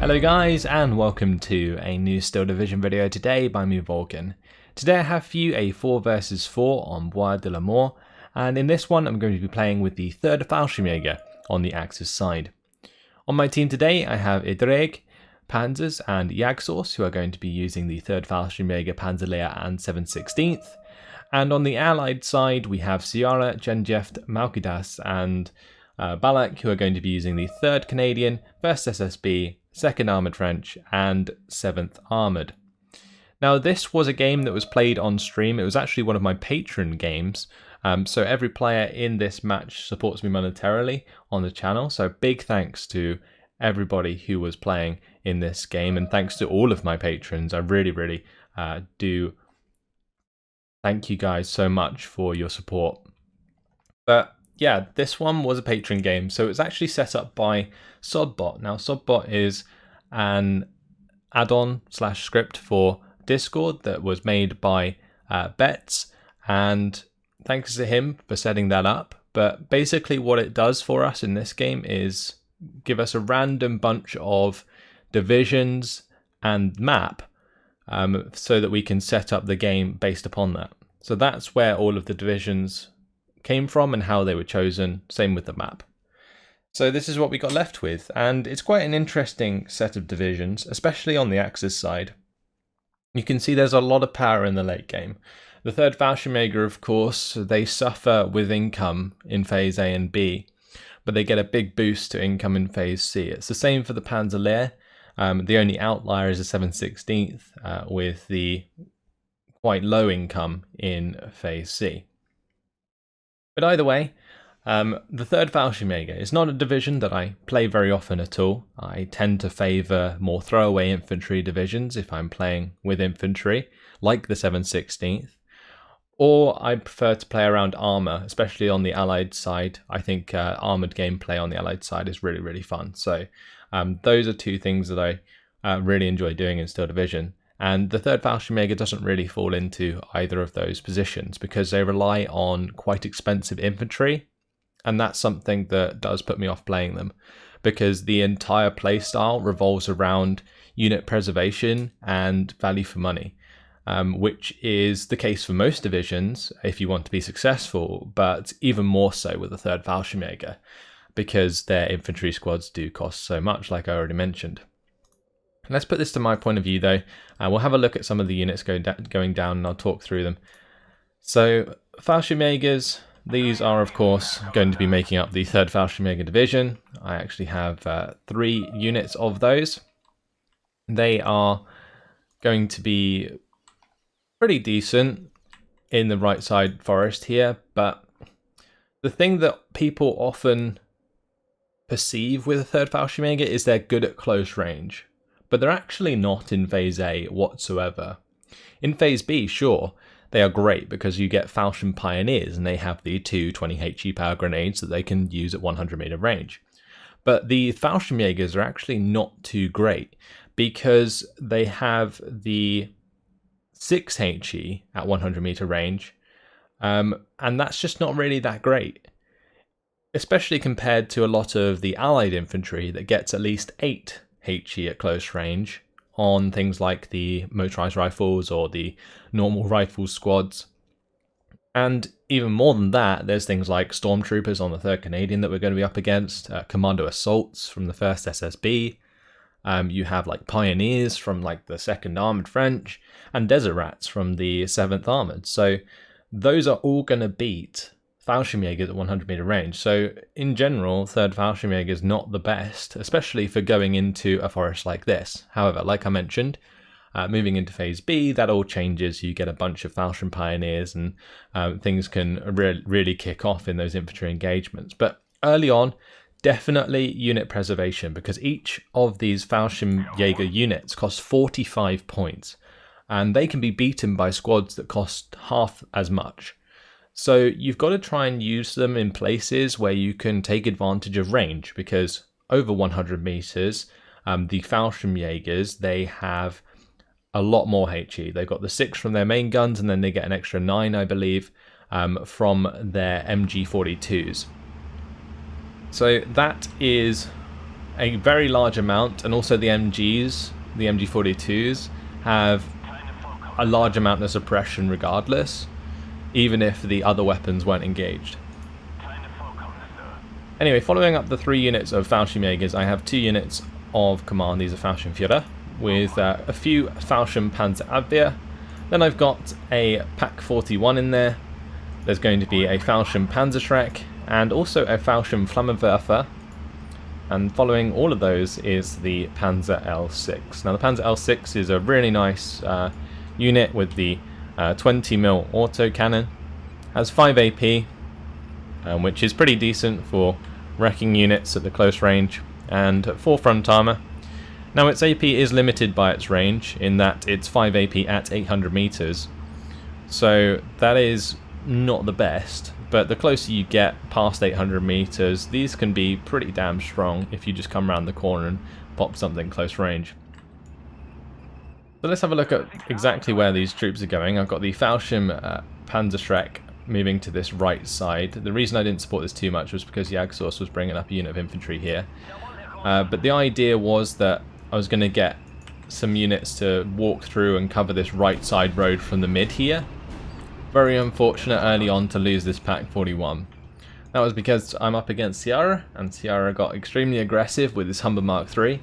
Hello guys, and welcome to a new Steel Division video today by me, Vulcan. Today I have for you a 4 versus 4 on Bois de Limors, and in this one I'm going to be playing with the 3rd Fallschirmjager on the Axis side. On my team today I have Idreg, Panzers and Jagdsaws, who are going to be using the 3rd Fallschirmjager Panzerlehr and 7/16th. And on the Allied side we have Ciara, Genjeft, Malkidas and Balak, who are going to be using the 3rd Canadian, 1st SSB, 2nd Armoured French and 7th Armoured. Now this was a game that was played on stream. It was actually one of my Patron games, so every player in this match supports me monetarily on the channel, so big thanks to everybody who was playing in this game, and thanks to all of my patrons. I really do thank you guys so much for your support. But yeah, this one was a Patron game, so it's actually set up by Sodbot. Now Sodbot is an add-on / script for Discord that was made by Betts, and thanks to him for setting that up. But basically what it does for us in this game is give us a random bunch of divisions and map, so that we can set up the game based upon that. So that's where all of the divisions came from and how they were chosen, same with the map. So this is what we got left with, and it's quite an interesting set of divisions, especially on the Axis side. You can see there's a lot of power in the late game. The 3rd Fallschirmjager, of course, they suffer with income in phase A and B, but they get a big boost to income in phase C. It's the same for the Panzerlehr. The only outlier is the 7/16th, with the quite low income in phase C. But either way, the 3rd Fallschirmjager is not a division that I play very often at all. I tend to favour more throwaway infantry divisions if I'm playing with infantry, like the 7/16th, or I prefer to play around armour, especially on the Allied side. I think armoured gameplay on the Allied side is really fun. So those are two things that I really enjoy doing in Steel Division. And the 3rd Fallschirmjager doesn't really fall into either of those positions because they rely on quite expensive infantry, and that's something that does put me off playing them, because the entire playstyle revolves around unit preservation and value for money, which is the case for most divisions if you want to be successful, but even more so with the 3rd Fallschirmjager, because their infantry squads do cost so much, like I already mentioned. Let's put this to my point of view though. We'll have a look at some of the units going down and I'll talk through them. So Fallschirmjagers, these are of course going to be making up the 3rd Fallschirmjager division. I actually have 3 units of those. They are going to be pretty decent in the right side forest here, but the thing that people often perceive with the 3rd Fallschirmjager is they're good at close range. But they're actually not in phase A whatsoever. In phase B, sure, they are great because you get Fallschirm Pioneers and they have the 2 20 HE power grenades that they can use at 100 meter range. But the Fallschirmjagers are actually not too great because they have the 6 HE at 100 meter range, and that's just not really that great, especially compared to a lot of the Allied infantry that gets at least 8 HE at close range on things like the motorized rifles or the normal rifle squads. And even more than that, there's things like stormtroopers on the 3rd Canadian that we're going to be up against, commando assaults from the 1st SSB. You have like pioneers from like the 2nd Armoured French and desert rats from the 7th Armoured. So those are all going to beat Fallschirmjagers at 100 meter range. So in general, 3rd Fallschirmjager is not the best, especially for going into a forest like this. However, like I mentioned, moving into phase B, that all changes. You get a bunch of Fallschirm Pioneers and things can really kick off in those infantry engagements. But early on, definitely unit preservation, because each of these Fallschirmjager units costs 45 points, and they can be beaten by squads that cost half as much. So you've got to try and use them in places where you can take advantage of range, because over 100 meters, the Fallschirmjagers, they have a lot more HE. They've got the 6 from their main guns, and then they get an extra 9, I believe, from their MG42s. So that is a very large amount, and also the MGs, the MG42s, have a large amount of suppression regardless, even if the other weapons weren't engaged. Anyway, following up the 3 units of Fallschirmjagers, I have 2 units of command. These are Fallschirmjager with a few Fallschirmpanzerabwehr. Then I've got a Pak 41 in there. There's going to be a Fallschirmpanzerschreck and also a Fallschirmflammenwerfer. And following all of those is the Panzer L6. Now the Panzer L6 is a really nice unit with the 20mm autocannon. Has 5 AP, which is pretty decent for wrecking units at the close range, and 4 front armor. Now its AP is limited by its range in that it's 5 AP at 800 meters, so that is not the best, but the closer you get past 800 meters, these can be pretty damn strong if you just come around the corner and pop something close range. So let's have a look at exactly where these troops are going. I've got the Fallschirm Panzerschreck moving to this right side. The reason I didn't support this too much was because Jagdsource was bringing up a unit of infantry here. But the idea was that I was going to get some units to walk through and cover this right side road from the mid here. Very unfortunate early on to lose this Pak 41. That was because I'm up against Sierra, and Sierra got extremely aggressive with his Humber Mark III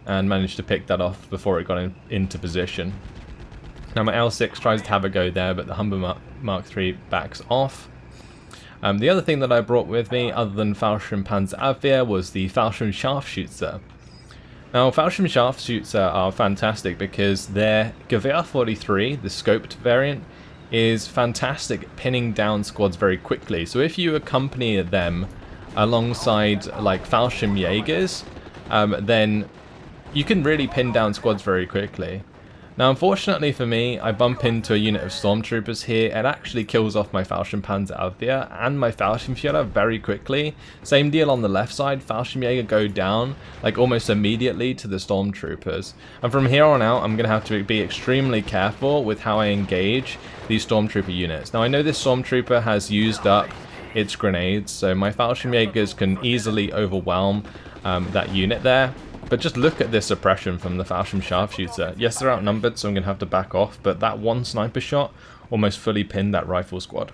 and managed to pick that off before it got into position. Now my L6 tries to have a go there, but the Humber Mark III backs off. The other thing that I brought with me, other than Fallschirmpanzerabwehr, was the Fallschirmscharfschütze. Now Fallschirmscharfschütze are fantastic because their Gewehr 43, the scoped variant, is fantastic at pinning down squads very quickly. So if you accompany them alongside like Fallschirmjagers, then you can really pin down squads very quickly. Now unfortunately for me, I bump into a unit of stormtroopers here. It actually kills off my Fallschirmpanzerabwehr and my Fallschirmjäger very quickly. Same deal on the left side, Fallschirmjäger go down like almost immediately to the stormtroopers. And from here on out, I'm going to have to be extremely careful with how I engage these stormtrooper units. Now I know this stormtrooper has used up its grenades, so my Fallschirmjägers can easily overwhelm that unit there. But just look at this suppression from the Fallschirmscharfschütze. Yes, they're outnumbered, so I'm going to have to back off, but that one sniper shot almost fully pinned that rifle squad.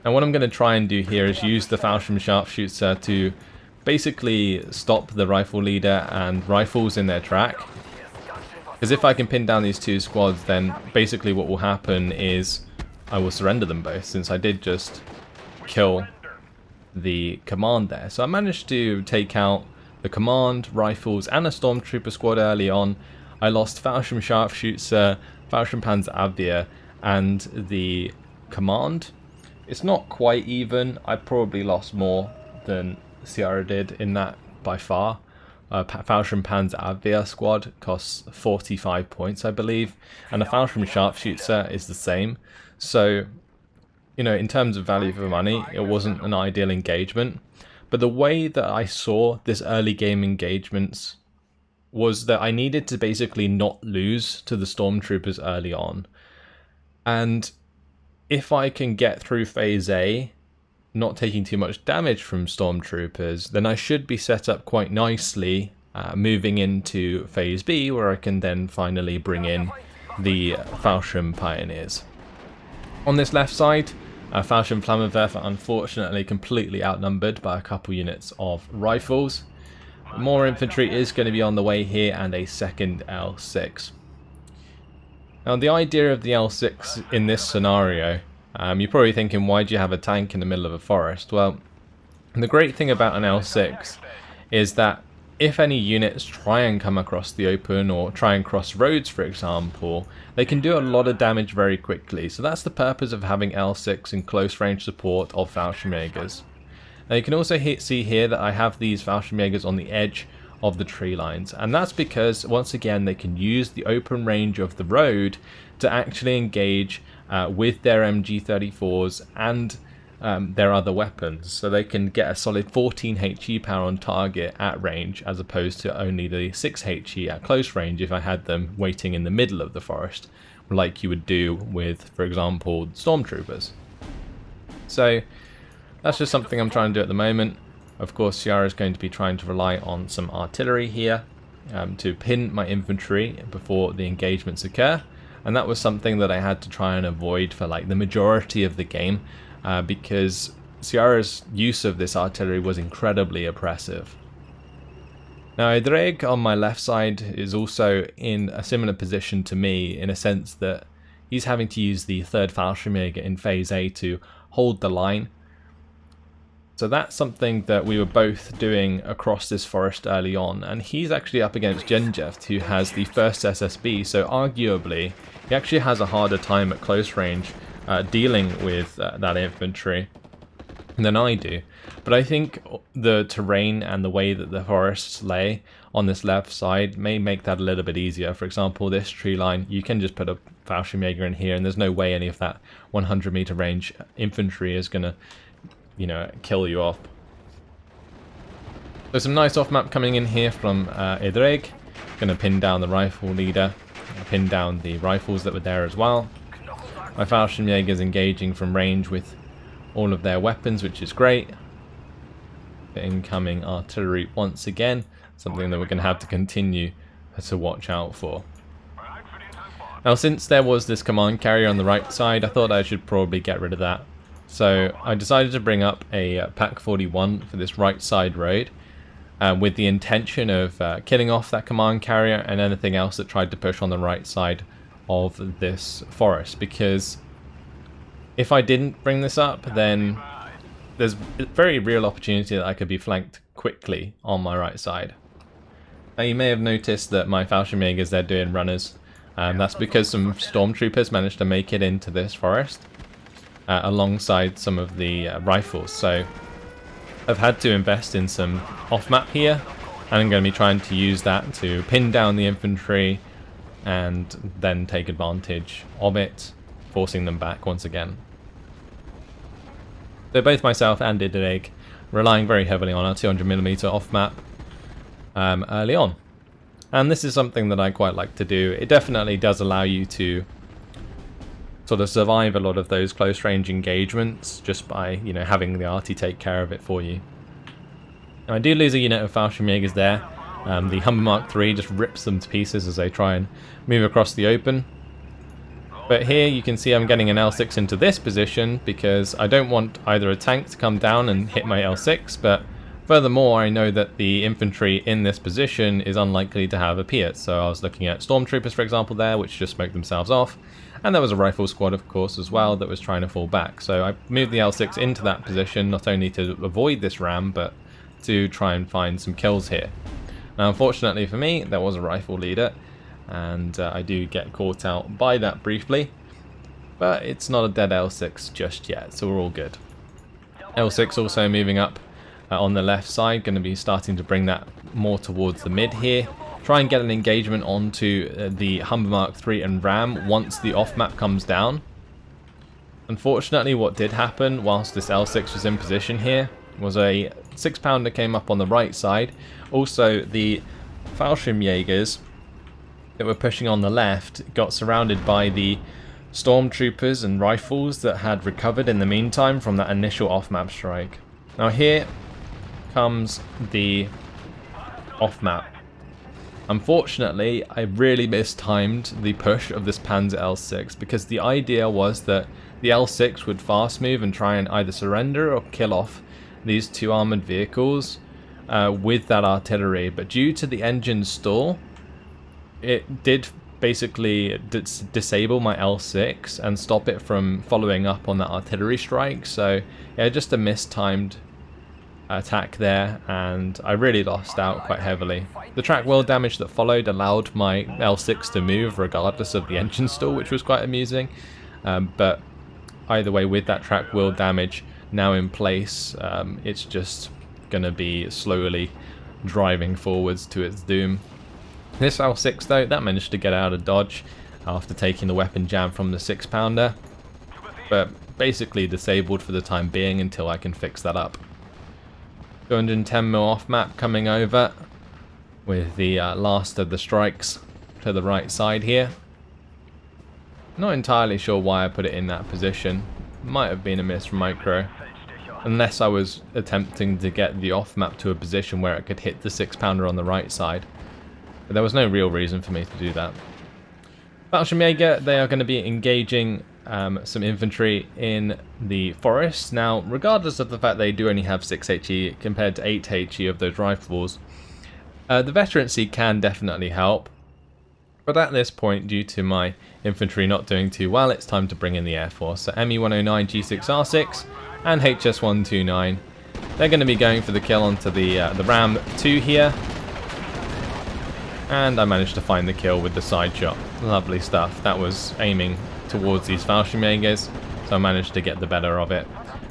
And what I'm going to try and do here is use the Fallschirmscharfschütze to basically stop the rifle leader and rifles in their track. Because if I can pin down these 2 squads, then basically what will happen is I will surrender them both, since I did just kill the command there. So I managed to take out the command, rifles, and a stormtrooper squad early on. I lost Fallschirmscharfschütze, Fallschirmpanzerabwehr, and the command. It's not quite even. I probably lost more than Sierra did in that by far. Fallschirmpanzerabwehr squad costs 45 points, I believe, and the Fallschirmscharfschütze is the same. So, you know, in terms of value for money, it wasn't an ideal engagement. But the way that I saw this early game engagements was that I needed to basically not lose to the stormtroopers early on. And if I can get through phase A, not taking too much damage from stormtroopers, then I should be set up quite nicely moving into phase B, where I can then finally bring in the Fallschirm Pioneers. On this left side, Fallschirmflammenwerfer unfortunately completely outnumbered by a couple units of rifles. More infantry is going to be on the way here, and a second L6. Now the idea of the L6 in this scenario, you're probably thinking, why do you have a tank in the middle of a forest? Well, the great thing about an L6 is that if any units try and come across the open or try and cross roads, for example, they can do a lot of damage very quickly. So that's the purpose of having L6 in close range support of Fallschirmjägers. Now you can also see here that I have these Fallschirmjägers on the edge of the tree lines, and that's because once again they can use the open range of the road to actually engage with their MG34s and their other weapons, so they can get a solid 14 HE power on target at range, as opposed to only the 6 HE at close range if I had them waiting in the middle of the forest, like you would do with, for example, stormtroopers. So that's just something I'm trying to do at the moment. Of course, Sierra is going to be trying to rely on some artillery here to pin my infantry before the engagements occur, and that was something that I had to try and avoid for like the majority of the game because Sierra's use of this artillery was incredibly oppressive. Now Edreg on my left side is also in a similar position to me in a sense that he's having to use the 3rd Fallschirmjager in phase A to hold the line. So that's something that we were both doing across this forest early on, and he's actually up against Genjeft, who has the 1st SSB, so arguably he actually has a harder time at close range dealing with that infantry than I do. But I think the terrain and the way that the forests lay on this left side may make that a little bit easier. For example, this tree line, you can just put a Fallschirmjager in here and there's no way any of that 100 meter range infantry is going to, you know, kill you off. There's some nice off map coming in here from Edreg. Going to pin down the rifle leader, pin down the rifles that were there as well. My Fallschirmjager is engaging from range with all of their weapons, which is great. Incoming artillery once again, something that we're going to have to continue to watch out for. Now, since there was this command carrier on the right side, I thought I should probably get rid of that. So I decided to bring up a Pack 41 for this right side road with the intention of killing off that command carrier and anything else that tried to push on the right side of this forest, because if I didn't bring this up, then there's a very real opportunity that I could be flanked quickly on my right side. Now you may have noticed that my Fallschirmjagers, they're doing runners. That's because some stormtroopers managed to make it into this forest alongside some of the rifles. So I've had to invest in some off-map here, and I'm going to be trying to use that to pin down the infantry and then take advantage of it, forcing them back once again. So both myself and Edreg relying very heavily on our 200mm off-map early on. And this is something that I quite like to do. It definitely does allow you to sort of survive a lot of those close range engagements just by, you know, having the arty take care of it for you. Now, I do lose a unit of Fallschirmjagers there. The Humber Mark III just rips them to pieces as they try and move across the open. But here you can see I'm getting an L6 into this position because I don't want either a tank to come down and hit my L6, but furthermore I know that the infantry in this position is unlikely to have a Piat. So I was looking at stormtroopers, for example, there, which just smoked themselves off, and there was a rifle squad, of course, as well that was trying to fall back. So I moved the L6 into that position not only to avoid this ram, but to try and find some kills here. Now, unfortunately for me, there was a rifle leader, and I do get caught out by that briefly, but it's not a dead L6 just yet, so we're all good. L6 also moving up on the left side, going to be starting to bring that more towards the mid here. Try and get an engagement onto the Humber Mark III and Ram once the off-map comes down. Unfortunately, what did happen whilst this L6 was in position here was a 6-pounder came up on the right side. Also, the Fallschirmjagers that were pushing on the left got surrounded by the stormtroopers and rifles that had recovered in the meantime from that initial off-map strike. Now here comes the off-map. Unfortunately, I really mistimed the push of this Panzer L6 because the idea was that the L6 would fast move and try and either surrender or kill off these two armored vehicles with that artillery, but due to the engine stall, it did basically disable my L6 and stop it from following up on that artillery strike. So yeah, just a mistimed attack there, and I really lost out quite heavily. The track wheel damage that followed allowed my L6 to move regardless of the engine stall, which was quite amusing. But either way, with that track wheel damage now in place, it's just going to be slowly driving forwards to its doom. This L6 though, that managed to get out of dodge after taking the weapon jam from the 6-pounder, but basically disabled for the time being until I can fix that up. 210mm off map coming over with the last of the strikes to the right side here. Not entirely sure why I put it in that position. Might have been a miss from Micro. unless I was attempting to get the off map to a position where it could hit the 6-pounder on the right side. But there was no real reason for me to do that. Fallschirmjager, they are going to be engaging some infantry in the forest. Now, regardless of the fact they do only have 6 HE compared to 8 HE of those rifles, the veterancy can definitely help. But at this point, due to my infantry not doing too well, it's time to bring in the Air Force. So ME-109 G6R6 and HS-129, they're going to be going for the kill onto the Ram 2 here. And I managed to find the kill with the side shot. Lovely stuff. That was aiming towards these Fallschirmjagers, so I managed to get the better of it.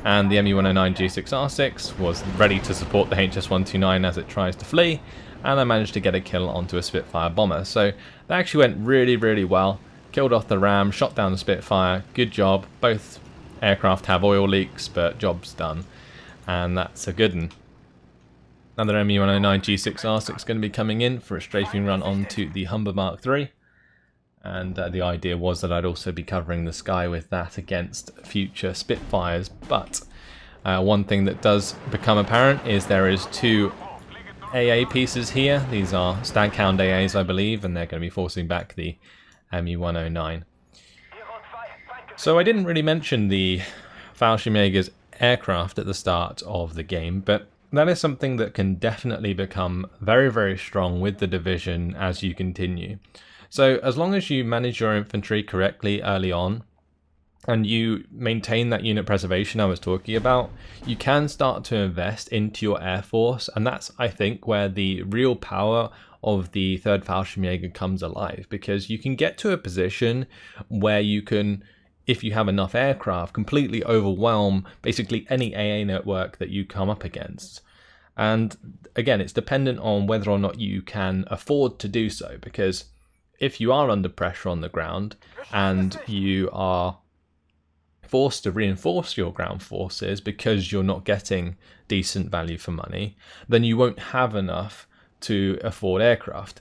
And the ME-109 G6R6 was ready to support the HS-129 as it tries to flee, and I managed to get a kill onto a Spitfire bomber. So that actually went really, really well. Killed off the Ram, shot down the Spitfire. Good job. Both aircraft have oil leaks, but job's done. And that's a good one. Another ME-109 G6R6 is going to be coming in for a strafing run onto the Humber Mark III. And the idea was that I'd also be covering the sky with that against future Spitfires. But one thing that does become apparent is there is 2 AA pieces here. These are Staghound AAs, I believe, and they're going to be forcing back the ME-109. So I didn't really mention the Fallschirmjager's aircraft at the start of the game, but that is something that can definitely become very, very strong with the division as you continue. So as long as you manage your infantry correctly early on, and you maintain that unit preservation I was talking about, you can start to invest into your Air Force, and that's, I think, where the real power of the 3rd Fallschirmjager comes alive, because you can get to a position where you can, if you have enough aircraft, completely overwhelm basically any AA network that you come up against. And again, it's dependent on whether or not you can afford to do so, because if you are under pressure on the ground and you are forced to reinforce your ground forces because you're not getting decent value for money, then you won't have enough to afford aircraft.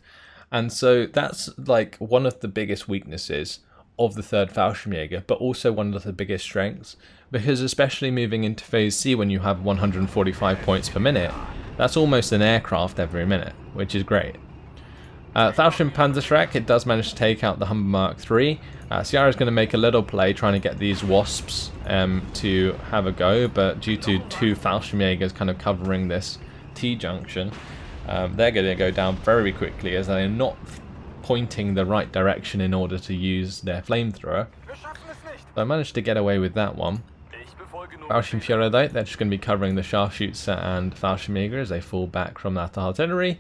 And so that's like one of the biggest weaknesses of the 3rd Fallschirmjager, but also one of the biggest strengths, because especially moving into Phase C when you have 145 points per minute, that's almost an aircraft every minute, which is great. Fallschirm Panzerschreck, it does manage to take out the Humber Mark III. Sierra's going to make a little play trying to get these Wasps to have a go, but due to 2 Fallschirmjagers kind of covering this T-junction, they're going to go down very quickly as they're not pointing the right direction in order to use their flamethrower. So I managed to get away with that one. Fallschirmführer, though, they're just going to be covering the Scharfschütze and Fallschirmjäger as they fall back from that artillery.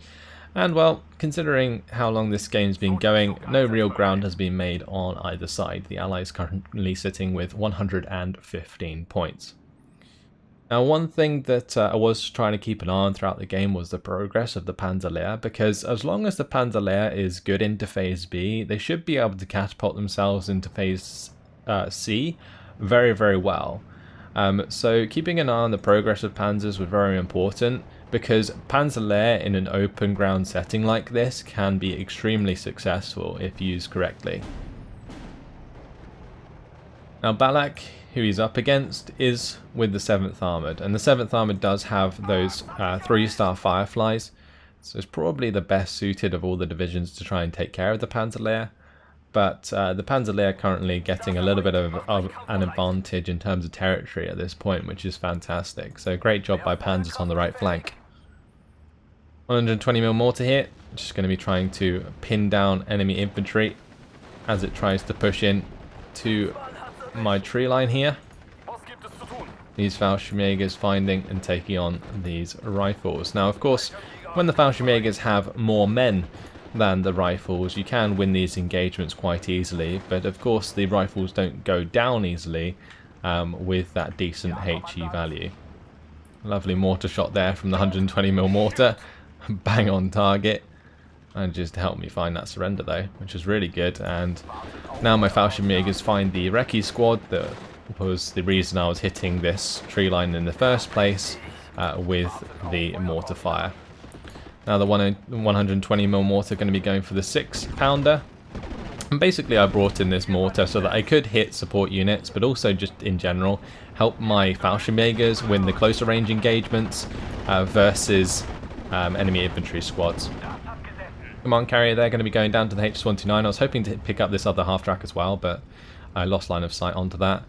And well, considering how long this game's been going, no real ground has been made on either side. The Allies currently sitting with 115 points. Now, one thing that I was trying to keep an eye on throughout the game was the progress of the Panzerlehr, because as long as the Panzerlehr is good into Phase B, they should be able to catapult themselves into Phase C very, very well. So keeping an eye on the progress of Panzers was very important, because Panzerlehr in an open ground setting like this can be extremely successful if used correctly. Now Balak, who he's up against, is with the 7th Armoured, and the 7th Armoured does have those 3-star Fireflies, so it's probably the best suited of all the divisions to try and take care of the Panzerlehr. But the Panzerlehr currently getting a little bit of an advantage in terms of territory at this point, which is fantastic. So great job by Panzers on the right flank. 120mm mortar here, just going to be trying to pin down enemy infantry as it tries to push in to my tree line here. These Fallschirmjägers finding and taking on these rifles. Now, of course, when the Fallschirmjägers have more men than the rifles, you can win these engagements quite easily, but of course the rifles don't go down easily with that decent HE value. Lovely mortar shot there from the 120mm mortar, bang on target, and just helped me find that surrender though, which is really good. And now my Fallschirmjägers find the recce squad that was the reason I was hitting this tree line in the first place with the mortar fire. Now the 120mm mortar going to be going for the 6-pounder, And basically I brought in this mortar so that I could hit support units, but also just in general help my Fallschirmjägers win the closer range engagements versus enemy infantry squads. Command carrier, they're going to be going down to the HS-129. I was hoping to pick up this other half-track as well, but I lost line of sight onto that.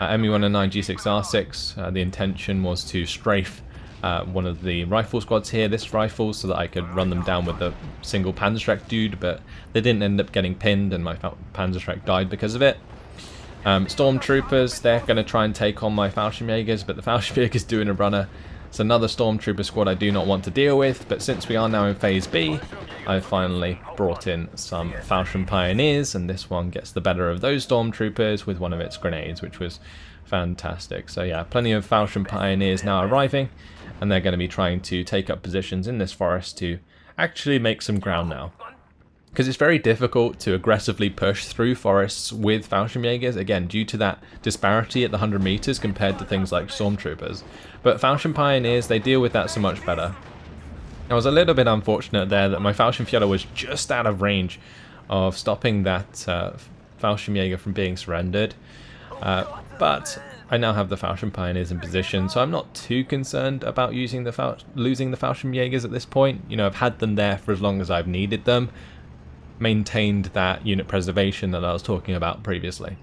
ME-109 G6R6, the intention was to strafe one of the rifle squads here, this rifle, so that I could run them down with the single Panzerschreck dude, but they didn't end up getting pinned and my Panzerschreck died because of it. Stormtroopers, they're going to try and take on my Fallschirmjägers, but the Fallschirmjägers doing a runner. It's another Stormtrooper squad I do not want to deal with, but since we are now in Phase B, I've finally brought in some Fallschirm Pioneers, and this one gets the better of those Stormtroopers with one of its grenades, which was fantastic. So yeah, plenty of Fallschirm Pioneers now arriving, and they're going to be trying to take up positions in this forest to actually make some ground now. Because it's very difficult to aggressively push through forests with Fallschirmjägers, again, due to that disparity at the 100 meters compared to things like Stormtroopers. But Fallschirm Pioneers, they deal with that so much better. I was a little bit unfortunate there that my Fallschirmjäger was just out of range of stopping that Fallschirmjäger from being surrendered. But I now have the Fallschirm Pioneers in position, so I'm not too concerned about losing the Fallschirmjägers at this point. You know, I've had them there for as long as I've needed them. Maintained that unit preservation that I was talking about previously.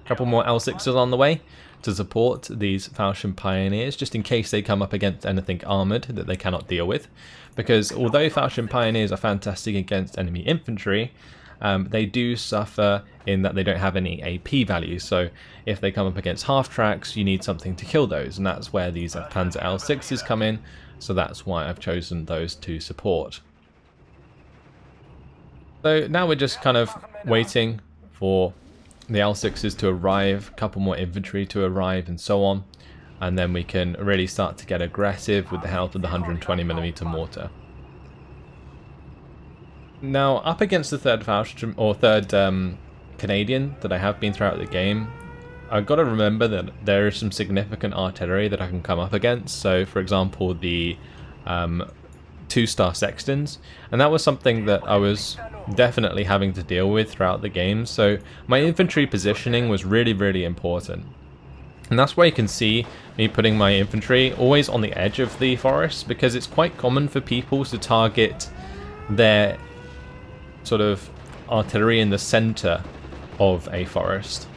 A couple more L6s on the way to support these Fallschirm Pioneers, just in case they come up against anything armoured that they cannot deal with. Because although Fallschirm Pioneers are fantastic against enemy infantry, they do suffer in that they don't have any AP value. So if they come up against half-tracks, you need something to kill those, and that's where these Panzer L6s come in. So that's why I've chosen those to support. So now we're just kind of waiting for the L6s to arrive, a couple more infantry to arrive and so on, and then we can really start to get aggressive with the help of the 120mm mortar. Now up against the third Fallschirm, or third Canadian that I have been throughout the game, I've got to remember that there is some significant artillery that I can come up against. So for example the 2-star Sextons, and that was something that I was definitely having to deal with throughout the game. So my infantry positioning was really important, and that's why you can see me putting my infantry always on the edge of the forest, because it's quite common for people to target their sort of artillery in the center of a forest.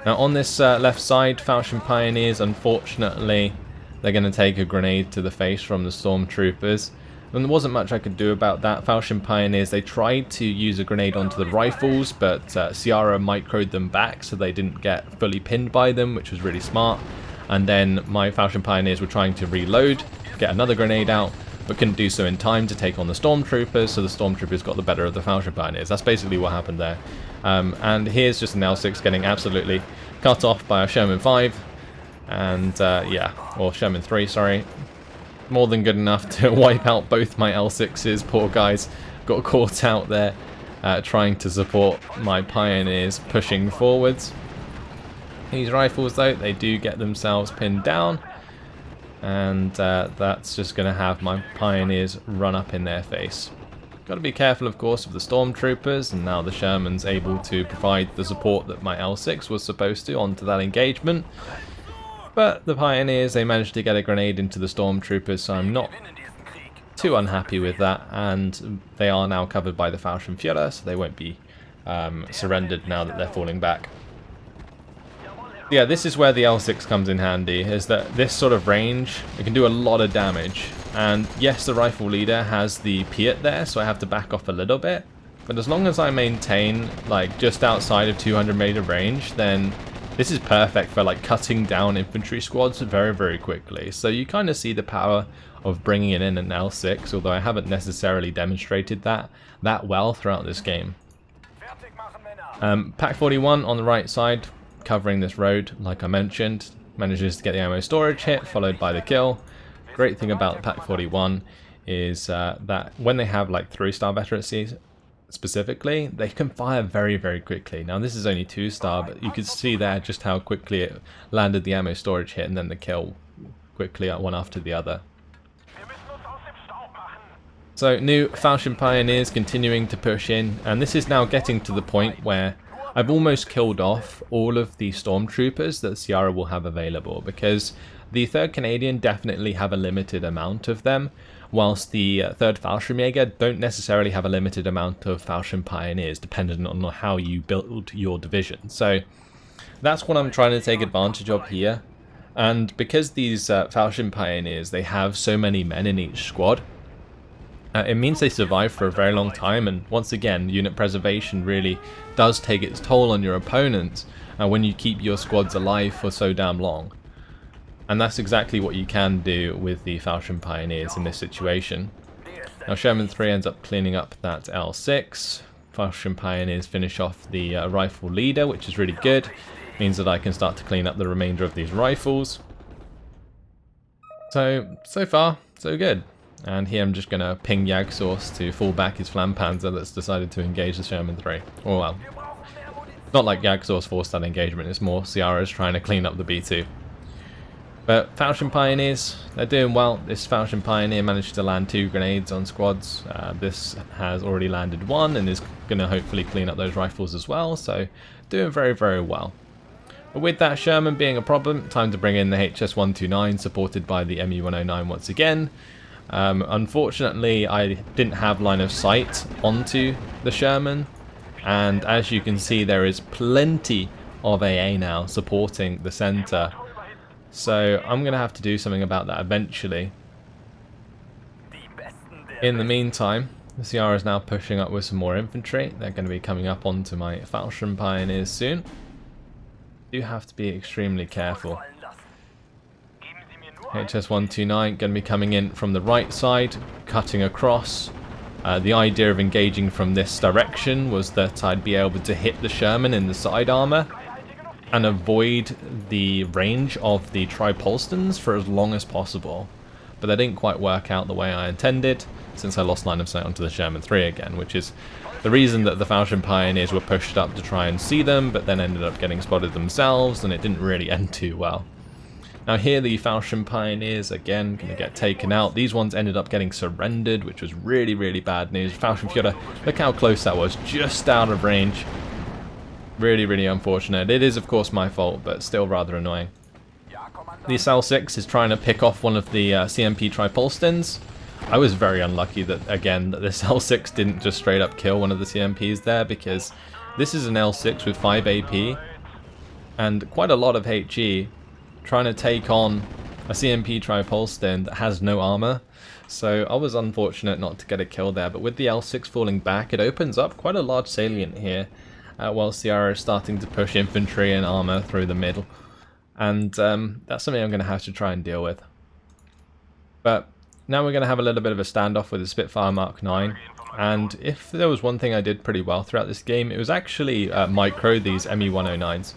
Now on this left side, Fallschirm Pioneers, unfortunately they're going to take a grenade to the face from the Stormtroopers. And there wasn't much I could do about that. Fallschirm Pioneers, they tried to use a grenade onto the rifles, but Ciara microed them back so they didn't get fully pinned by them, which was really smart. And then my Fallschirm Pioneers were trying to reload, get another grenade out, but couldn't do so in time to take on the Stormtroopers, so the Stormtroopers got the better of the Fallschirm Pioneers. That's basically what happened there. And here's just an L6 getting absolutely cut off by a Sherman 5. And yeah, or Sherman 3, sorry. More than good enough to wipe out both my L6s. Poor guys got caught out there trying to support my Pioneers pushing forwards. These rifles though, they do get themselves pinned down, and that's just going to have my Pioneers run up in their face. Got to be careful of course of the Stormtroopers, and now the Sherman's able to provide the support that my L6 was supposed to onto that engagement. But the Pioneers, they managed to get a grenade into the Stormtroopers, so I'm not too unhappy with that, and they are now covered by the Fallschirmjäger, so they won't be surrendered now that they're falling back. Yeah, this is where the L6 comes in handy, is that this sort of range, it can do a lot of damage. And yes, the rifle leader has the Piat there, so I have to back off a little bit, but as long as I maintain like just outside of 200 meter range, then this is perfect for like cutting down infantry squads very quickly. So you kind of see the power of bringing in an L6, although I haven't necessarily demonstrated that well throughout this game. Pack 41 on the right side, covering this road, like I mentioned, manages to get the ammo storage hit, followed by the kill. Great thing about Pack 41 is that when they have like 3-star veterancy specifically, they can fire very quickly. Now this is only 2-star, but you can see there just how quickly it landed the ammo storage hit and then the kill quickly one after the other. So new Fallschirm Pioneers continuing to push in, and this is now getting to the point where I've almost killed off all of the stormtroopers that Sierra will have available, because the 3rd Canadian definitely have a limited amount of them, whilst the 3rd Fallschirmjäger don't necessarily have a limited amount of Fallschirm Pioneers, depending on how you build your division. So that's what I'm trying to take advantage of here. And because these Fallschirm Pioneers, they have so many men in each squad, it means they survive for a very long time, and once again, unit preservation really does take its toll on your opponents when you keep your squads alive for so damn long. And that's exactly what you can do with the Fallschirm Pioneers in this situation. Now Sherman 3 ends up cleaning up that L6. Fallschirm Pioneers finish off the rifle leader, which is really good. Means that I can start to clean up the remainder of these rifles. So far, so good. And here I'm just going to ping Jagdsource to fall back his Flampanzer that's decided to engage the Sherman 3. Oh well, not like Jagdsource forced that engagement, it's more Sierra's trying to clean up the B2. But Fallschirm Pioneers, they're doing well. This Fallschirm Pioneer managed to land 2 grenades on squads. This has already landed 1 and is going to hopefully clean up those rifles as well, so doing very, very well. But with that Sherman being a problem, time to bring in the HS-129 supported by the ME-109 once again. Unfortunately, I didn't have line of sight onto the Sherman, and as you can see, there is plenty of AA now supporting the center. So I'm going to have to do something about that eventually. In the meantime, the Sierra is now pushing up with some more infantry. They're going to be coming up onto my Fallschirm Pioneers soon. You have to be extremely careful. HS-129 going to be coming in from the right side, cutting across. The idea of engaging from this direction was that I'd be able to hit the Sherman in the side armor and avoid the range of the Tripolstons for as long as possible. But that didn't quite work out the way I intended, since I lost line of sight onto the Sherman 3 again, which is the reason that the Fallschirm Pioneers were pushed up to try and see them, but then ended up getting spotted themselves, and it didn't really end too well. Now here the Fallschirm Pioneers again going to get taken out. These ones ended up getting surrendered, which was really, really bad news. Fallschirmjäger, look how close that was, just out of range. Really, really unfortunate. It is of course my fault, but still rather annoying. The L6 is trying to pick off one of the CMP Tripolstons. I was very unlucky that, again, that this L6 didn't just straight up kill one of the CMPs there, because this is an L6 with 5 AP and quite a lot of HE, trying to take on a CMP Tripolston that has no armor. So I was unfortunate not to get a kill there, but with the L6 falling back, it opens up quite a large salient here, while Sierra is starting to push infantry and armor through the middle. And that's something I'm going to have to try and deal with. But now we're going to have a little bit of a standoff with the Spitfire Mark 9. And if there was one thing I did pretty well throughout this game, it was actually micro these ME-109s.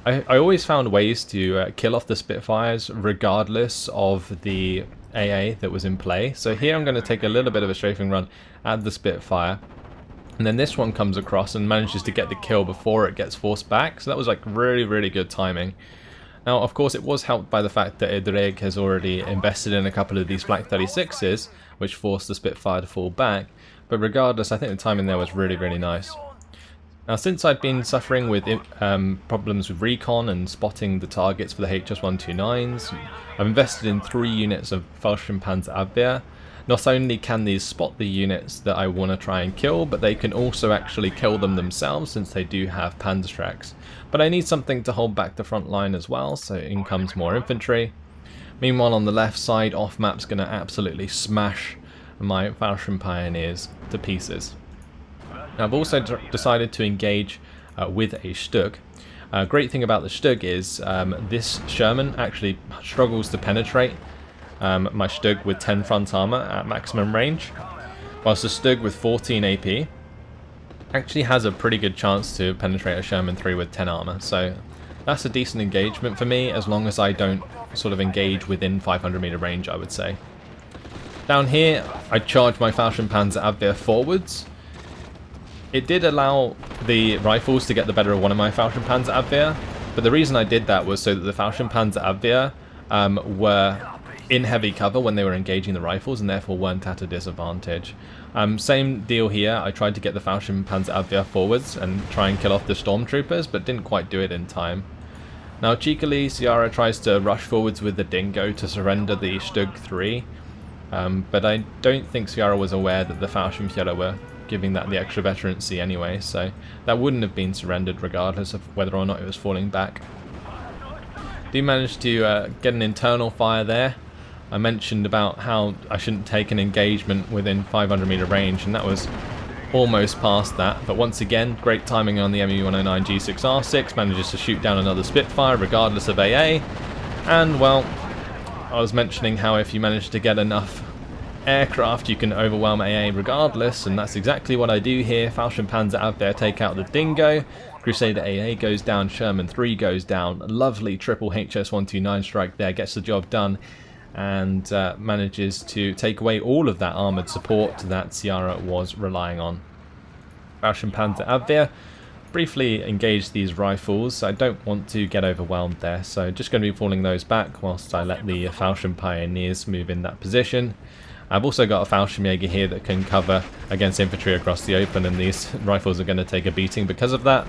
I always found ways to kill off the Spitfires regardless of the AA that was in play. So here I'm going to take a little bit of a strafing run at the Spitfire. And then this one comes across and manages to get the kill before it gets forced back. So that was like really, really good timing. Now, of course, it was helped by the fact that Edreg has already invested in a couple of these Flak 36s, which forced the Spitfire to fall back. But regardless, I think the timing there was really, really nice. Now, since I'd been suffering with problems with recon and spotting the targets for the HS-129s, I've invested in 3 units of Fallschirmpanzerabwehr. Not only can these spot the units that I want to try and kill, but they can also actually kill them themselves since they do have Panzerschrecks. But I need something to hold back the front line as well, so in comes more infantry. Meanwhile, on the left side, off-map's going to absolutely smash my Fallschirm Pioneers to pieces. Now, I've also decided to engage with a Stug. Great thing about the Stug is this Sherman actually struggles to penetrate my Stug with 10 front armor at maximum range, whilst the Stug with 14 AP actually has a pretty good chance to penetrate a Sherman 3 with 10 armor. So that's a decent engagement for me, as long as I don't sort of engage within 500 meter range, I would say. Down here, I charge my Fallschirmpanzerabwehr forwards. It did allow the rifles to get the better of one of my Fallschirmpanzerabwehr, but the reason I did that was so that the Fallschirmpanzerabwehr were in heavy cover when they were engaging the rifles and therefore weren't at a disadvantage. Same deal here. I tried to get the Fallschirmpanzerabwehr forwards and try and kill off the stormtroopers, but didn't quite do it in time. Now cheekily, Ciara tries to rush forwards with the Dingo to surrender the Stug 3, but I don't think Ciara was aware that the Fallschirmjäger were giving that the extra veterancy anyway, so that wouldn't have been surrendered regardless of whether or not it was falling back. Do manage to get an internal fire there. I mentioned about how I shouldn't take an engagement within 500 meter range, and that was almost past that, but once again, great timing on the ME-109 G6R6, manages to shoot down another Spitfire regardless of AA, and well, I was mentioning how if you manage to get enough aircraft you can overwhelm AA regardless, and that's exactly what I do here. Fallschirmpanzerabwehr take out the Dingo, Crusader AA goes down, Sherman 3 goes down, lovely triple HS-129 strike there, gets the job done, and manages to take away all of that armoured support that Ciara was relying on. Fallschirmpanzerabwehr briefly engage these rifles. I don't want to get overwhelmed there, so just going to be falling those back whilst I let the Fallschirm Pioneers move in that position. I've also got a Fallschirmjäger here that can cover against infantry across the open, and these rifles are going to take a beating because of that.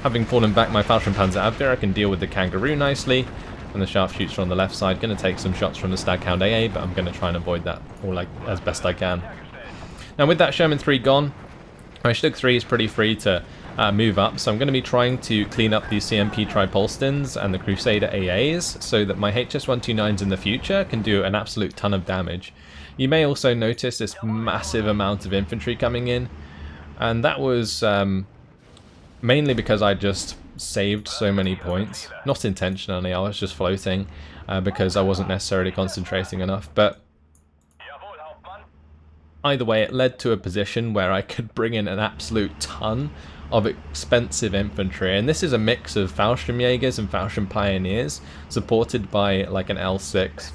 Having fallen back my Fallschirmpanzerabwehr, I can deal with the Kangaroo nicely. And the sharpshooter on the left side, going to take some shots from the Staghound AA, but I'm going to try and avoid that as best I can. Now with that Sherman 3 gone, my Stug 3 is pretty free to move up, so I'm going to be trying to clean up these CMP Tripolstons and the Crusader AAs so that my HS-129s in the future can do an absolute ton of damage. You may also notice this massive amount of infantry coming in, and that was mainly because I just saved so many points. Not intentionally, I was just floating because I wasn't necessarily concentrating enough, but either way it led to a position where I could bring in an absolute ton of expensive infantry, and this is a mix of Fallschirmjägers and Fallschirm Pioneers supported by like an L6.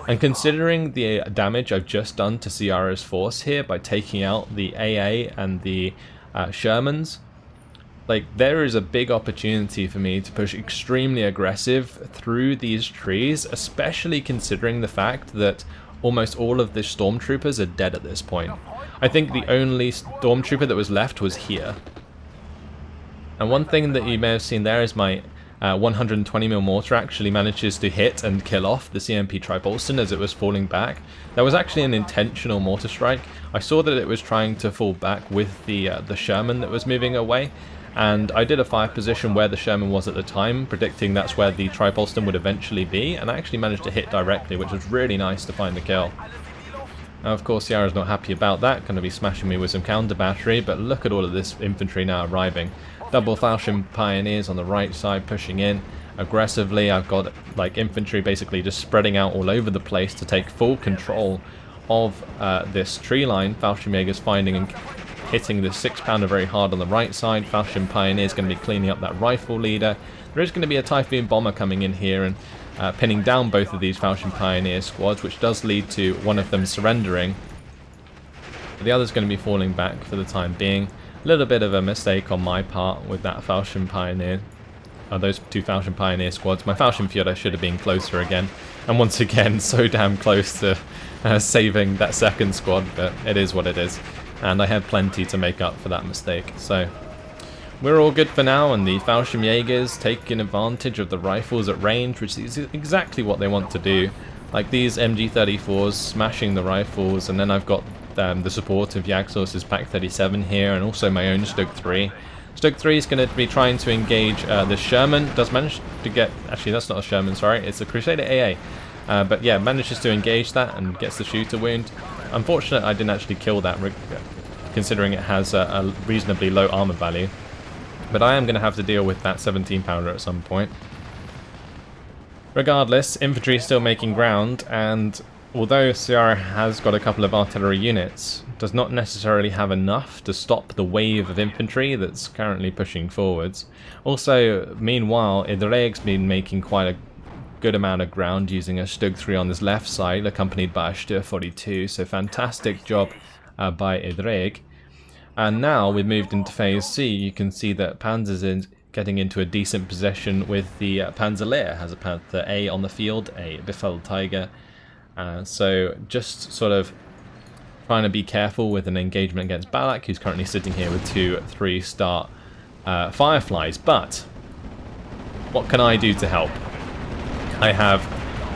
And considering the damage I've just done to Ciara's force here by taking out the AA and the Shermans, like, there is a big opportunity for me to push extremely aggressive through these trees, especially considering the fact that almost all of the stormtroopers are dead at this point. I think the only stormtrooper that was left was here. And one thing that you may have seen there is my 120mm mortar actually manages to hit and kill off the CMP Tripolston as it was falling back. That was actually an intentional mortar strike. I saw that it was trying to fall back with the Sherman that was moving away, and I did a fire position where the Sherman was at the time, predicting that's where the Tripolston would eventually be, and I actually managed to hit directly, which was really nice to find the kill. Now, of course, Ciara's not happy about that, going to be smashing me with some counter battery, but look at all of this infantry now arriving. Double Fallschirm Pioneers on the right side pushing in aggressively. I've got like infantry basically just spreading out all over the place to take full control of this tree line. Fallschirmjäger's finding and hitting the 6-pounder very hard on the right side. Fallschirm Pioneer's going to be cleaning up that rifle leader. There is going to be a Typhoon bomber coming in here and pinning down both of these Fallschirm Pioneer squads, which does lead to one of them surrendering. But the other's going to be falling back for the time being. A little bit of a mistake on my part with that Fallschirm Pioneer. Those two Fallschirm Pioneer squads. My Fallschirmjäger should have been closer again. And once again, so damn close to saving that second squad, but it is what it is. And I had plenty to make up for that mistake. So we're all good for now, and the Fallschirmjägers taking advantage of the rifles at range, which is exactly what they want to do. Like these MG34s smashing the rifles, and then I've got the support of Jagdsource's Pak-37 here, and also my own Stug 3. Stug 3 is going to be trying to engage the Sherman. Does manage to get... Actually, that's not a Sherman, sorry. It's a Crusader AA. But yeah, manages to engage that and gets the shooter wound. Unfortunate I didn't actually kill that, considering it has a reasonably low armor value. But I am going to have to deal with that 17-pounder at some point. Regardless, infantry is still making ground, and although Ciara has got a couple of artillery units, does not necessarily have enough to stop the wave of infantry that's currently pushing forwards. Also, meanwhile, Edreg's been making quite a good amount of ground using a Stug 3 on his left side, accompanied by a Stör 42, so fantastic job by Edreg. And now we've moved into phase C. You can see that Panzer's getting into a decent position with the Panzer Lehr. Has a Panther A on the field, a Befehl Tiger, So just sort of trying to be careful with an engagement against Balak, who's currently sitting here with 2 3-star Fireflies. But what can I do to help? I have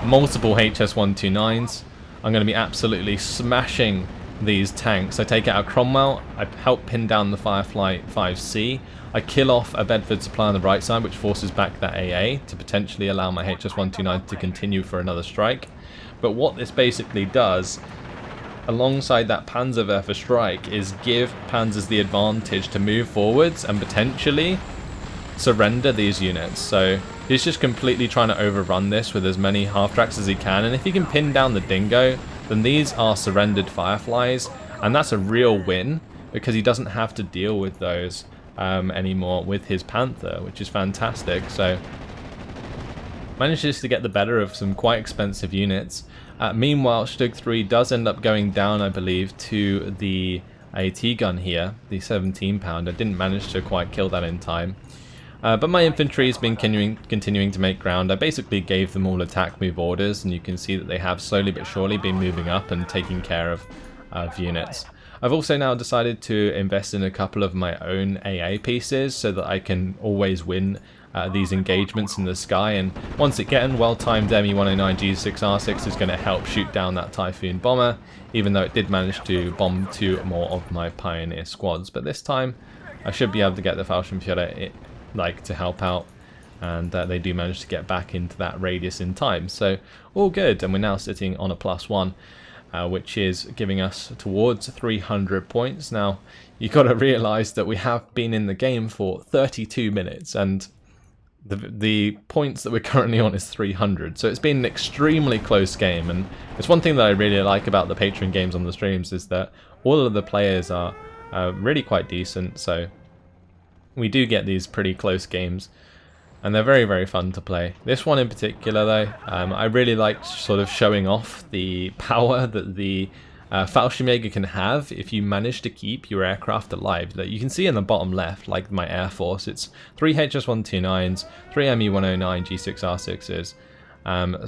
multiple HS-129s. I'm going to be absolutely smashing these tanks. I take out a Cromwell, I help pin down the Firefly 5C, I kill off a Bedford supply on the right side, which forces back that AA to potentially allow my HS-129 to continue for another strike. But what this basically does, alongside that Panzerwerfer strike, is give Panzers the advantage to move forwards and potentially surrender these units. So he's just completely trying to overrun this with as many half-tracks as he can, and if he can pin down the Dingo, then these are surrendered Fireflies, and that's a real win, because he doesn't have to deal with those anymore with his Panther, which is fantastic. So manages to get the better of some quite expensive units. Meanwhile, Stug 3 does end up going down, I believe, to the AT gun here, the 17-pounder. Didn't manage to quite kill that in time. But my infantry has been continuing to make ground. I basically gave them all attack move orders, and you can see that they have slowly but surely been moving up and taking care of units. I've also now decided to invest in a couple of my own AA pieces so that I can always win these engagements in the sky, and once again, well-timed Me-109 G6R6 is going to help shoot down that Typhoon bomber, even though it did manage to bomb 2 more of my Pioneer squads. But this time I should be able to get the Fallschirmjager to help out, and they do manage to get back into that radius in time. So all good, and we're now sitting on a +1. Which is giving us towards 300 points. Now, you've got to realise that we have been in the game for 32 minutes, and the points that we're currently on is 300. So it's been an extremely close game, and it's one thing that I really like about the Patron games on the streams is that all of the players are really quite decent, so we do get these pretty close games. And they're very, very fun to play. This one in particular, though, I really like sort of showing off the power that the Fallschirmjager can have if you manage to keep your aircraft alive. That you can see in the bottom left, like my Air Force, it's 3 HS-129s, 3 Me-109 G6R6s,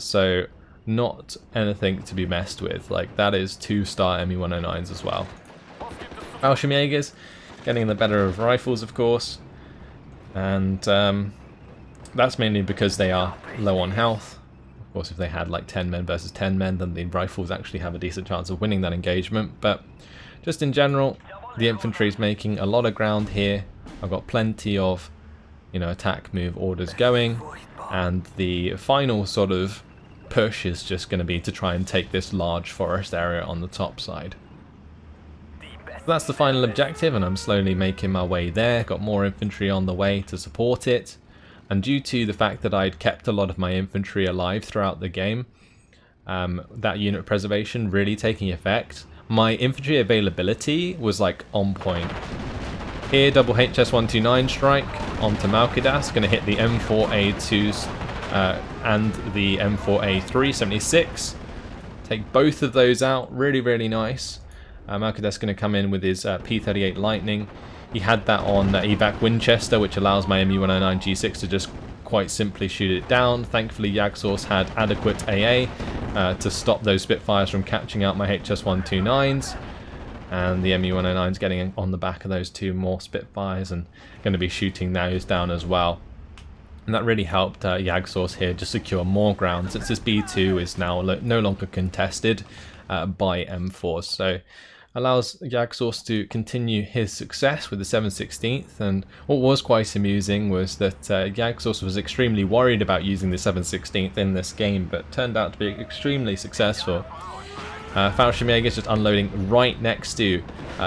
so not anything to be messed with. Like, that is 2-star Me-109s as well. Fallschirmjagers getting the better of rifles, of course, and that's mainly because they are low on health. Of course, if they had like 10 men versus 10 men, then the rifles actually have a decent chance of winning that engagement. But just in general, the infantry is making a lot of ground here. I've got plenty of, attack move orders going, and the final sort of push is just going to be to try and take this large forest area on the top side. So that's the final objective, and I'm slowly making my way there. Got more infantry on the way to support it. And due to the fact that I'd kept a lot of my infantry alive throughout the game, that unit preservation really taking effect, my infantry availability was like on point. Here, double HS-129 strike onto Malkadas, going to hit the M4A2s and the M4A376. Take both of those out, really, really nice. Malkadas going to come in with his P38 Lightning. He had that on Evac Winchester, which allows my Me-109 G6 to just quite simply shoot it down. Thankfully, Jagdsource had adequate AA to stop those Spitfires from catching out my HS-129s. And the Me-109's getting on the back of those 2 more Spitfires and going to be shooting those down as well. And that really helped Jagdsource here to secure more ground, since this B2 is now no longer contested by M4. So allows Jagdsource to continue his success with the 716th, and what was quite amusing was that Jagdsource was extremely worried about using the 716th in this game, but turned out to be extremely successful. Fallschirmjager is just unloading right next to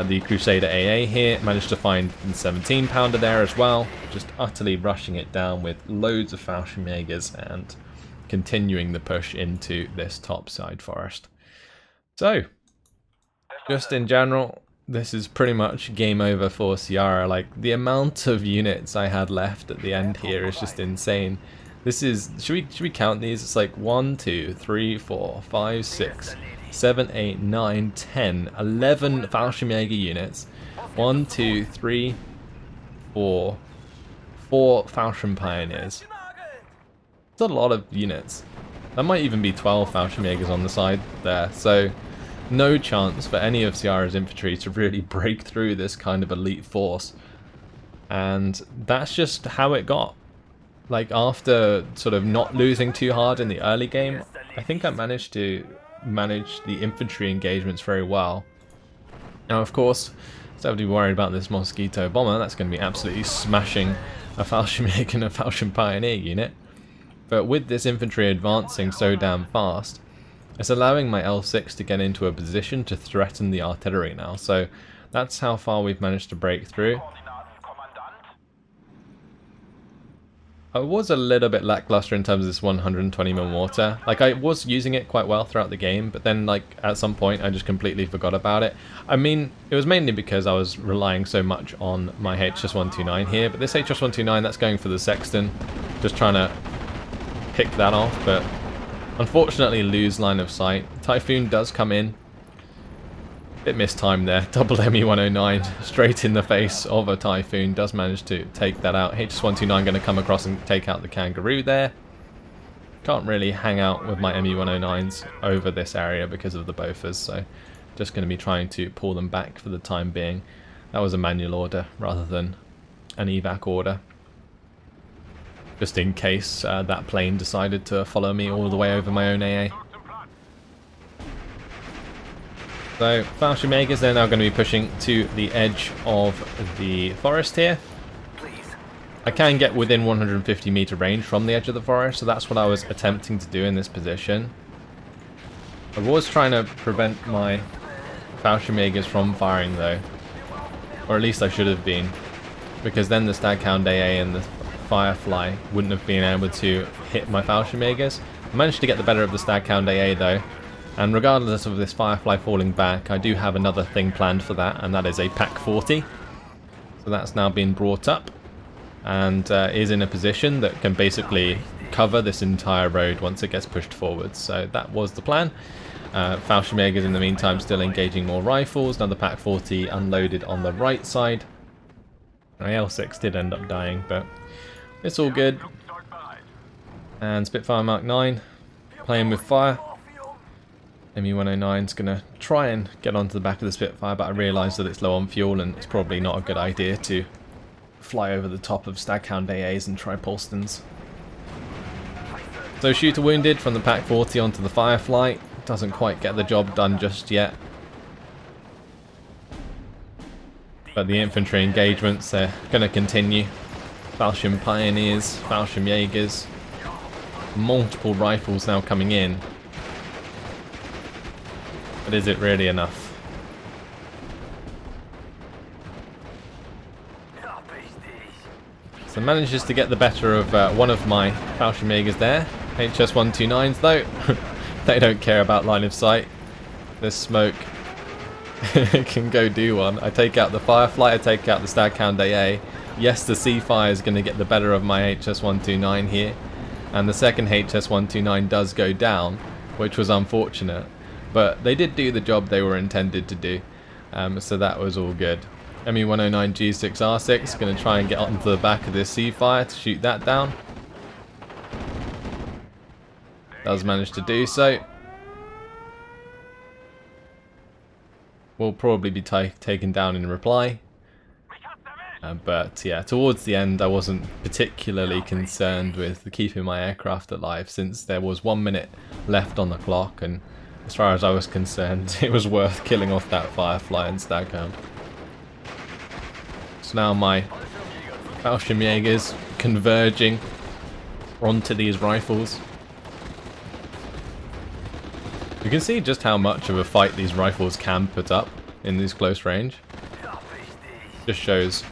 the Crusader AA here, managed to find the 17-pounder there as well, just utterly rushing it down with loads of Fallschirmjagers and continuing the push into this topside forest. So, just in general, this is pretty much game over for Sierra. Like, the amount of units I had left at the end here is just insane. This is, should we count these? It's like 1, 2, 3, 4, 5, 6, 7, 8, 9, 10, 11 Fallschirmjager units. 1, 2, 3, 4 Fallschirm Pioneers. It's a lot of units. There might even be 12 Fallschirmjägers on the side there, so no chance for any of Ciara's infantry to really break through this kind of elite force. And that's just how it got. Like, after sort of not losing too hard in the early game, I think I managed to manage the infantry engagements very well. Now, of course, don't have to be worried about this Mosquito bomber. That's going to be absolutely smashing a Fallschirmjäger and a Fallschirm Pioneer unit. But with this infantry advancing so damn fast, it's allowing my L6 to get into a position to threaten the artillery now. So that's how far we've managed to break through. I was a little bit lackluster in terms of this 120mm mortar. Like, I was using it quite well throughout the game, but then, like, at some point I just completely forgot about it. I mean, it was mainly because I was relying so much on my HS-129 here, but this HS-129, that's going for the Sexton, just trying to pick that off, but unfortunately lose line of sight. Typhoon does come in. Bit mistimed there. Double ME-109 straight in the face of a Typhoon. Does manage to take that out. HS-129 going to come across and take out the Kangaroo there. Can't really hang out with my ME-109s over this area because of the Bofors, so just going to be trying to pull them back for the time being. That was a manual order rather than an evac order. Just in case that plane decided to follow me all the way over my own AA. So, Fallschirmjägers, they're now going to be pushing to the edge of the forest here. I can get within 150 meter range from the edge of the forest, so that's what I was attempting to do in this position. I was trying to prevent my Fallschirmjägers from firing though. Or at least I should have been. Because then the Staghound AA and the Firefly wouldn't have been able to hit my Fallschirmjägers. I managed to get the better of the Staghound AA though. And regardless of this Firefly falling back, I do have another thing planned for that, and that is a Pack 40. So that's now been brought up, and is in a position that can basically cover this entire road once it gets pushed forward. So that was the plan. Fallschirmjägers in the meantime still engaging more rifles. Another Pack 40 unloaded on the right side. My L6 did end up dying, but it's all good. And Spitfire Mark 9 playing with fire. ME-109 is going to try and get onto the back of the Spitfire, but I realise that it's low on fuel and it's probably not a good idea to fly over the top of Staghound AAs and Tripolstons. So shooter wounded from the Pack 40 onto the Firefly. Doesn't quite get the job done just yet. But the infantry engagements, they're going to continue. Fallschirm Pioneers, Fallschirmjägers, multiple rifles now coming in. But is it really enough? So manages to get the better of one of my Fallschirmjägers there. HS-129s though, they don't care about line of sight. This smoke can go do one. I take out the Firefly, I take out the Staghound AA. Yes, the C-Fire is going to get the better of my HS-129 here. And the second HS-129 does go down, which was unfortunate. But they did do the job they were intended to do, so that was all good. ME-109 G6R6 going to try and get onto the back of this C-Fire to shoot that down. Does manage to do so. Will probably be taken down in reply. But yeah, towards the end I wasn't particularly concerned with keeping my aircraft alive, since there was 1 minute left on the clock, and as far as I was concerned, it was worth killing off that Firefly and Staghound. So now my Fallschirmjägers converging onto these rifles. You can see just how much of a fight these rifles can put up in this close range. Just shows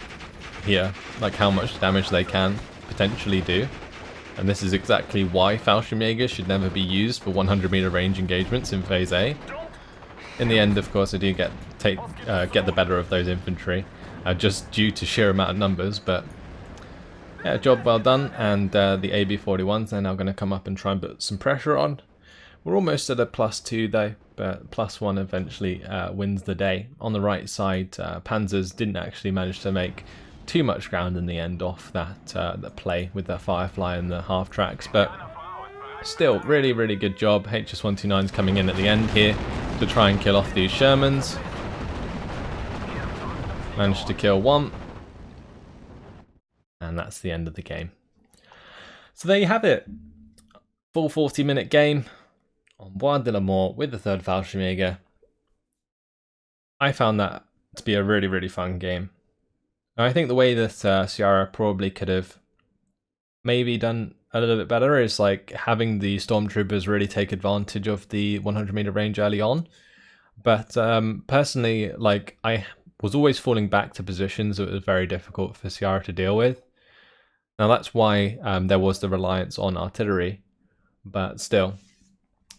here like how much damage they can potentially do. And this is exactly why Fallschirmjäger should never be used for 100 meter range engagements in Phase A. In the end, of course, I do get the better of those infantry, just due to sheer amount of numbers, but yeah, job well done. And the AB-41s are now going to come up and try and put some pressure on. We're almost at a +2 though, but +1 eventually wins the day. On the right side, Panzers didn't actually manage to make too much ground in the end off that play with the Firefly and the half tracks, but still, really, really good job. HS-129's coming in at the end here to try and kill off these Shermans. Managed to kill one. And that's the end of the game. So there you have it. Full 40-minute game on Bois de Limors with the 3rd Fallschirmjager. I found that to be a really, really fun game. I think the way that Sierra probably could have maybe done a little bit better is like having the stormtroopers really take advantage of the 100-meter range early on. But personally, like, I was always falling back to positions that was very difficult for Sierra to deal with. Now that's why there was the reliance on artillery, but still,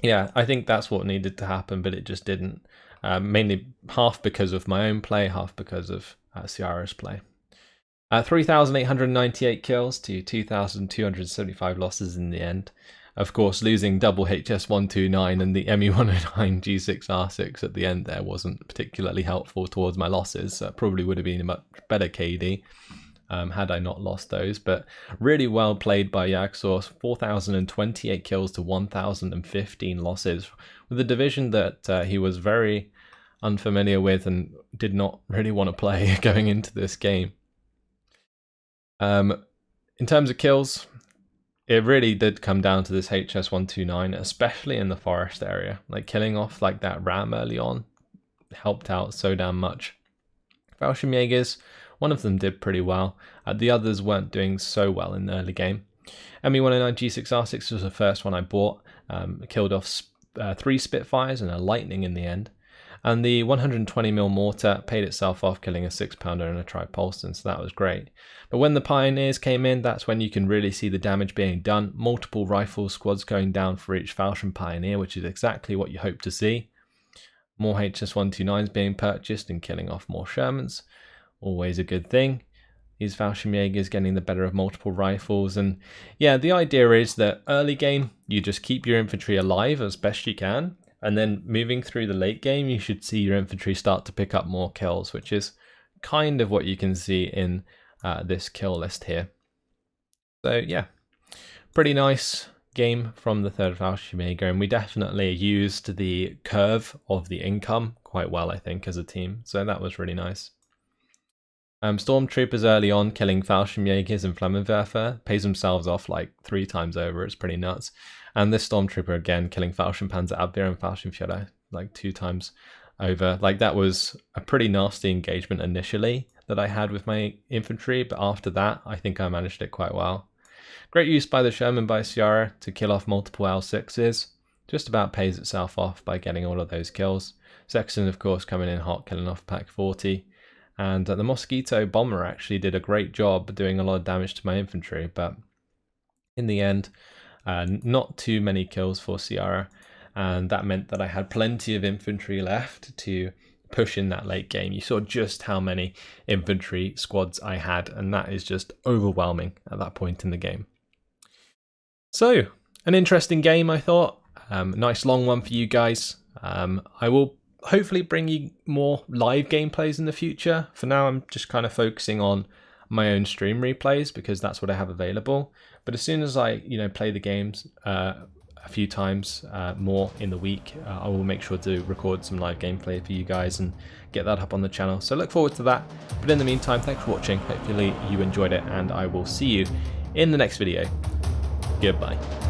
yeah, I think that's what needed to happen, but it just didn't. Mainly half because of my own play, half because of Sierra's play. 3,898 kills to 2,275 losses in the end. Of course, losing double HS-129 and the ME-109 G6R6 at the end there wasn't particularly helpful towards my losses. Probably would have been a much better KD had I not lost those. But really well played by Jagdsource. 4,028 kills to 1,015 losses with a division that he was very unfamiliar with and did not really want to play going into this game. In terms of kills, it really did come down to this HS-129, especially in the forest area. Like killing off like that ram early on helped out so damn much. Fallschirmjagers, one of them did pretty well. The others weren't doing so well in the early game. ME-109 G6R6 was the first one I bought. Killed off 3 Spitfires and a Lightning in the end. And the 120mm mortar paid itself off, killing a 6-pounder and a Tripolston, so that was great. But when the Pioneers came in, that's when you can really see the damage being done. Multiple rifle squads going down for each Fallschirm Pioneer, which is exactly what you hope to see. More HS-129s being purchased and killing off more Shermans. Always a good thing. These Fallschirmjagers getting the better of multiple rifles. And yeah, the idea is that early game, you just keep your infantry alive as best you can. And then moving through the late game, you should see your infantry start to pick up more kills, which is kind of what you can see in this kill list here. So yeah, pretty nice game from the 3rd Fallschirmjager, and we definitely used the curve of the income quite well, I think, as a team. So that was really nice. Stormtroopers early on killing Fallschirmjagers and Flammenwerfer pays themselves off like 3 times over. It's pretty nuts. And this Stormtrooper again killing Fallschirmpanzerabwehr and Fallschirmführer like 2 times over. Like that was a pretty nasty engagement initially that I had with my infantry, but after that I think I managed it quite well. Great use by the Sherman by Sierra to kill off multiple L6s. Just about pays itself off by getting all of those kills. Sexton of course coming in hot, killing off Pack 40. And the Mosquito Bomber actually did a great job doing a lot of damage to my infantry, but in the end, not too many kills for Sierra, and that meant that I had plenty of infantry left to push in that late game. You saw just how many infantry squads I had, and that is just overwhelming at that point in the game. So, an interesting game, I thought. Nice long one for you guys. I will hopefully bring you more live gameplays in the future. For now, I'm just kind of focusing on my own stream replays because that's what I have available. But as soon as I, play the games a few times more in the week, I will make sure to record some live gameplay for you guys and get that up on the channel. So look forward to that. But in the meantime, thanks for watching. Hopefully you enjoyed it, and I will see you in the next video. Goodbye.